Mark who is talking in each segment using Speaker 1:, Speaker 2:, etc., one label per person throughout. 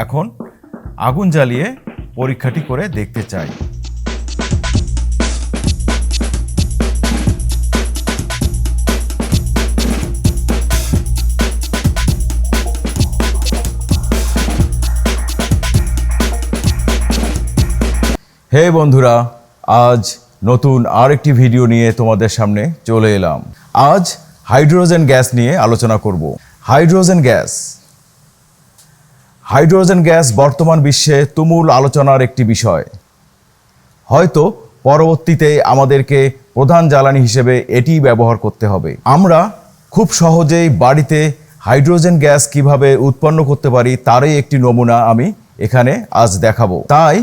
Speaker 1: এখন আগুন জ্বালিয়ে পরীক্ষাটি করে দেখতে চাই। হে বন্ধুরা, আজ নতুন আরেকটি ভিডিও নিয়ে তোমাদের সামনে চলে এলাম। আজ হাইড্রোজেন গ্যাস নিয়ে আলোচনা করব। হাইড্রোজেন গ্যাস বর্তমান বিশ্বে তুমুল আলোচনার একটি বিষয়। হয়তো পরবর্তীতে আমাদেরকে প্রধান জ্বালানি হিসেবে এটি ব্যবহার করতে হবে। আমরা খুব সহজেই বাড়িতে হাইড্রোজেন গ্যাস কিভাবে উৎপন্ন করতে পারি তারই একটি নমুনা আমি এখানে আজ দেখাবো। তাই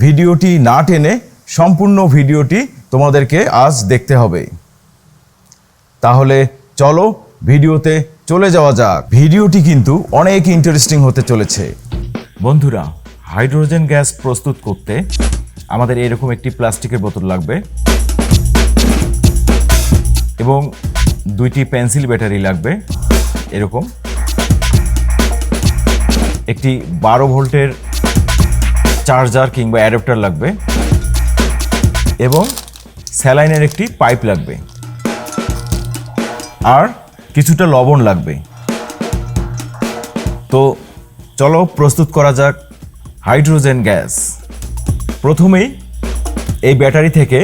Speaker 1: ভিডিওটি না টেনে সম্পূর্ণ ভিডিওটি তোমাদেরকে আজ দেখতে হবে। তাহলে চলো ভিডিওতে চলে যাওয়া যাক। ভিডিওটি কিন্তু অনেক ইন্টারেস্টিং হতে চলেছে। বন্ধুরা, হাইড্রোজেন গ্যাস প্রস্তুত করতে আমাদের এরকম একটি প্লাস্টিকের বোতল লাগবে এবং দুইটি পেন্সিল ব্যাটারি লাগবে। এরকম একটি 12 ভোল্টের চার্জার কিংবা অ্যাডাপ্টার লাগবে এবং স্যালাইনের একটি পাইপ লাগবে আর কিছুটা লবণ লাগবে। তো চলো প্রস্তুত করা যাক হাইড্রোজেন গ্যাস। প্রথমেই এই ব্যাটারি থেকে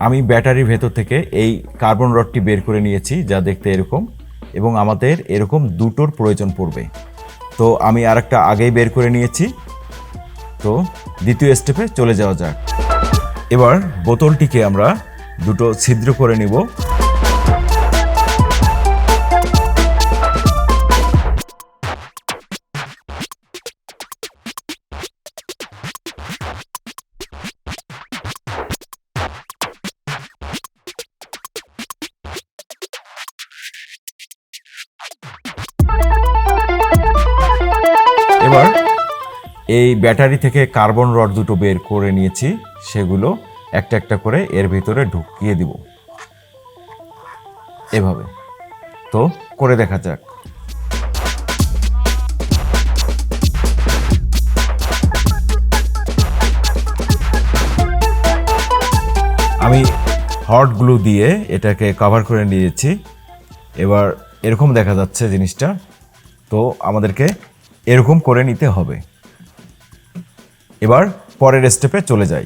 Speaker 1: আমি ব্যাটারির ভেতর থেকে এই কার্বন রডটি বের করে নিয়েছি, যা দেখতে এরকম, এবং আমাদের এরকম দুটোর প্রয়োজন পড়বে। তো আমি আরেকটা আগেই বের করে নিয়েছি। তো দ্বিতীয় স্টেপে চলে যাওয়া যাক। এবার বোতলটিকে আমরা দুটো ছিদ্র করে নিব। এবার এই ব্যাটারি থেকে কার্বন রড দুটো বের করে নিয়েছি, সেগুলো একটা একটা করে এর ভিতরে ঢুকিয়ে দিব এভাবে। তো করে দেখা যাক। আমি হট গ্লু দিয়ে এটাকে কভার করে নিয়েছি। এবার এরকম দেখা যাচ্ছে জিনিসটা। তো আমাদেরকে এরকম করে নিতে হবে। এবার পরের স্টেপে চলে যাই।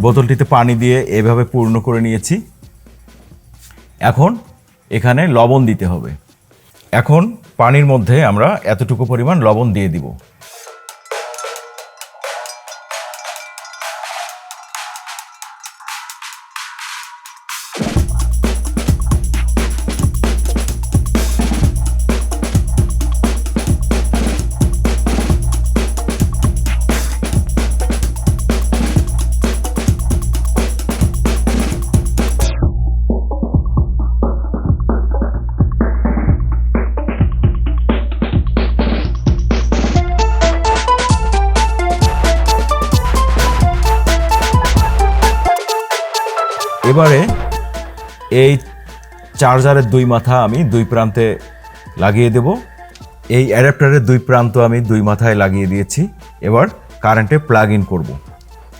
Speaker 1: বোতলটিতে পানি দিয়ে এভাবে পূর্ণ করে নিয়েছি। এখন এখানে লবণ দিতে হবে। এখন পানির মধ্যে আমরা এতটুকু পরিমাণ লবণ দিয়ে দিব। এবারে এই চার্জারের দুই মাথা আমি দুই প্রান্তে লাগিয়ে দেব। এই অ্যাডাপ্টারের দুই প্রান্ত আমি দুই মাথায় লাগিয়ে দিয়েছি। এবার কারেন্টে প্লাগ ইন করব।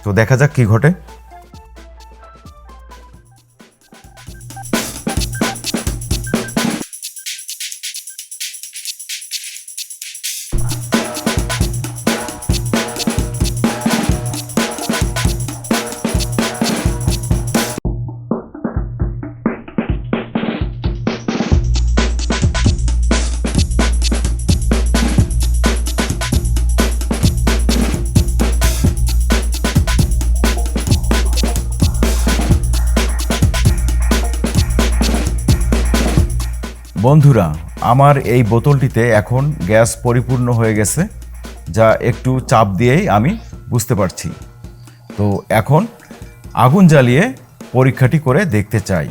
Speaker 1: তো দেখা যাক কি ঘটে। বন্ধুরা, আমার এই বোতলটিতে এখন গ্যাস পরিপূর্ণ হয়ে গেছে, যা একটু চাপ দিয়েই আমি বুঝতে পারছি। তো এখন আগুন জ্বালিয়ে পরীক্ষাটি করে দেখতে চাই।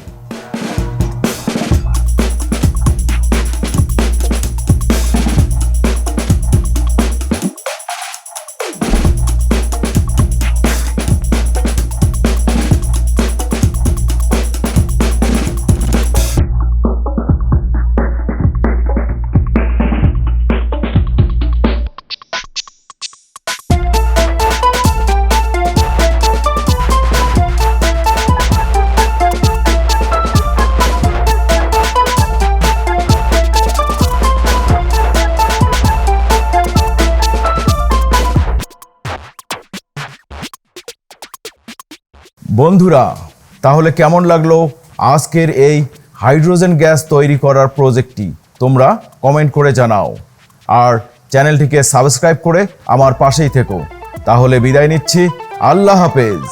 Speaker 1: বন্ধুরা, তাহলে কেমন লাগলো আজকের এই হাইড্রোজেন গ্যাস তৈরি করার প্রজেক্টটি? তোমরা কমেন্ট করে জানাও, আর চ্যানেলটিকে সাবস্ক্রাইব করে আমার পাশেই থেকো। তাহলে বিদায় নিচ্ছি, আল্লাহ হাফেজ।